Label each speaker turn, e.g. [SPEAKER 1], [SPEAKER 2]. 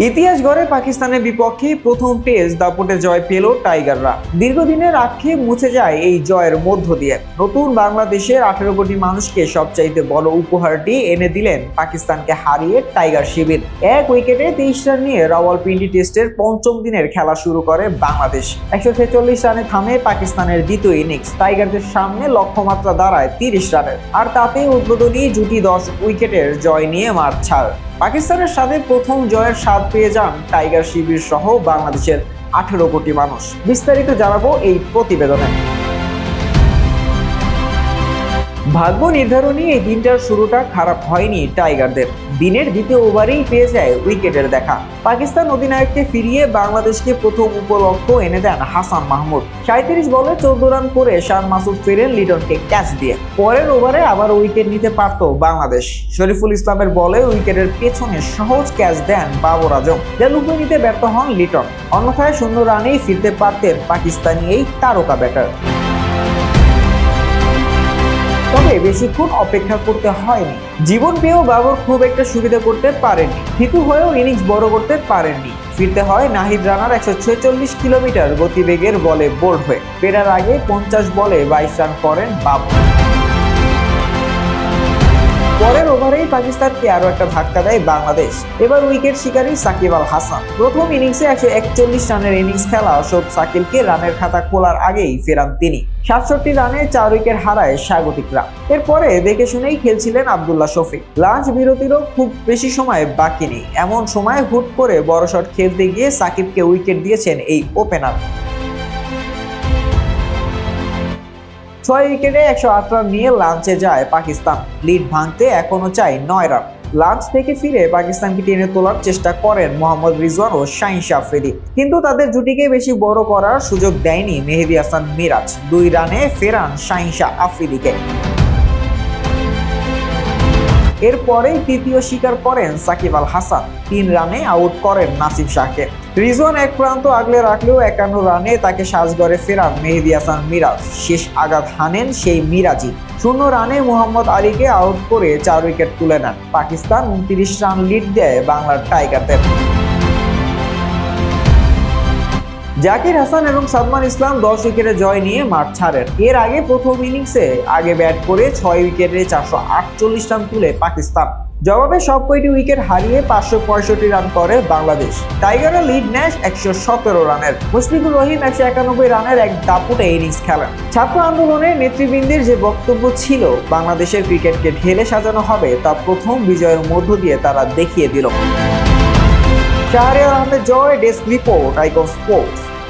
[SPEAKER 1] ইতিহাস গড়ে পাকিস্তানের বিপক্ষে প্রথম টেস্ট দাপটে জয় পেল টাইগাররা। দীর্ঘদিনের আক্ষেপ মুছে যায় এই জয়ের মধ্য দিয়ে। নতুন বাংলাদেশের 18 কোটি মানুষকে সবচাইতে বড় উপহারটি এনে দিলেন পাকিস্তানকে হারিয়ে টাইগার শিবির। এক উইকেটে 23 রান নিয়ে রাওয়ালপিন্ডি টেস্টের পঞ্চম দিনের খেলা শুরু করে বাংলাদেশ। 146 রানে থামে পাকিস্তানের দ্বিতীয় ইনিংস। টাইগারদের সামনে লক্ষ্যমাত্রা দাঁড়ায় 30 রানের, আর তাতেই উদ্বোধনী জুটি 10 উইকেটের জয় নিয়ে মাঠ ছাড়। পাকিস্তানের সাথে প্রথম জয়ের স্বাদ পেয়ে যান টাইগার শিবির সহ বাংলাদেশের 18 কোটি মানুষ। বিস্তারিত জানাবো এই প্রতিবেদনে। ভাগ্য নির্ধারণী এই দিনটার শুরুটা খারাপ হয়নি টাইগারদের। দিনের দ্বিতীয় ওভারেই পেয়ে যায় উইকেটের দেখা। পাকিস্তান অধিনায়ককে ফিরিয়ে বাংলাদেশকে প্রথম উপলক্ষ্য এনে দেন হাসান মাহমুদ। 37 বলে 14 রান করে শান মাসুদ ফেরেন লিটনকে ক্যাচ দিয়ে। পরের ওভারে আবার উইকেট নিতে পারত বাংলাদেশ। শরীফুল ইসলামের বলে উইকেটের পেছনে সহজ ক্যাচ দেন বাবর আজম, যা লুকিয়ে নিতে ব্যর্থ হন লিটন। অন্যথায় 0 রানেই ফিরতে পারতেন পাকিস্তানি এই তারকা ব্যাটার। তবে বেশিক্ষণ অপেক্ষা করতে হয়নি। জীবন পেয়েও বাবর খুব একটা সুবিধা করতে পারেননি। থিতু হয়েও ইনিংস বড় করতে পারেননি। ফিরতে হয় নাহিদ রানার 146 কিলোমিটার গতিবেগের বলে বোল্ড হয়ে। ফেরার আগে 50 বলে 22 রান করেন বাবর। পরের ওভারেই পাকিস্তানকে আরো একটা ধাক্কা দেয় বাংলাদেশ। এবার উইকেট শিকারী সাকিব আল হাসান। প্রথম ইনিংসে 141 রানের ইনিংস খেলা শোভ সাকিবকে রানের খাতা খোলার আগেই ফেরান তিনি। 67 রানে 4 উইকেট হারায় স্বাগতিকরা। এরপরে দেখে শুনেই খেলছিলেন আব্দুল্লাহ শফিক। লাঞ্চ বিরতিরও খুব বেশি সময় বাকি নেই। এমন সময় হুট করে বড় শট খেলতে গিয়ে সাকিবকে উইকেট দিয়েছেন এই ওপেনার। 6 উইকেটে 108 রান নিয়ে লাঞ্চে যায় পাকিস্তান। লিড ভাঙতে এখনো চাই 9 রান। লাঞ্চ থেকে ফিরে পাকিস্তানকে টেনে তোলার চেষ্টা করেন মোহাম্মদ রিজওয়ান ও শাহিন আফ্রিদি, কিন্তু তাদের জুটিকে বেশি বড় করার সুযোগ দেয়নি মেহেদী হাসান মিরাজ। 2 রানে ফেরান শাহিন আফ্রিদিকে। এরপরেই তৃতীয় শিকার করেন সাকিব আল হাসান। 3 রানে আউট করেন নাসিম শাহকে। রিজওয়ান এক প্রান্ত আগলে রাখলেও 51 রানে তাকে সাজঘরে ফেরান মেহেদী হাসান মিরাজ। শেষ আঘাত হানেন সেই মিরাজই। 0 রানে মোহাম্মদ আলীকে আউট করে 4 উইকেট তুলে নেন। পাকিস্তান 29 রান লিড দেয় বাংলার টাইগারদের। জাকির হাসান এবং সাদমান ইসলাম 10 উইকেটে জয় নিয়ে মাঠ ছাড়েন। এর আগে প্রথম ইনিংসে আগে ব্যাট করে 6 উইকেটে 448 রান তুলে পাকিস্তান। জবাবে সব কয়টি উইকেট হারিয়ে 565 রান করে বাংলাদেশ। টাইগাররা লিড নেয় 117 রানের। মুশফিকুর রহিম 191 রানের এক দাপুটে ইনিংস খেলেন। ছাত্র আন্দোলনের নেতৃবৃন্দের যে বক্তব্য ছিল বাংলাদেশের ক্রিকেটকে ঢেলে সাজানো হবে, তা প্রথম বিজয়ের মধ্য দিয়ে তারা দেখিয়ে দিল। শাহরিয়ার আহমেদ জয়, ডেস্ক রিপোর্ট, আইকন স্পোর্টস।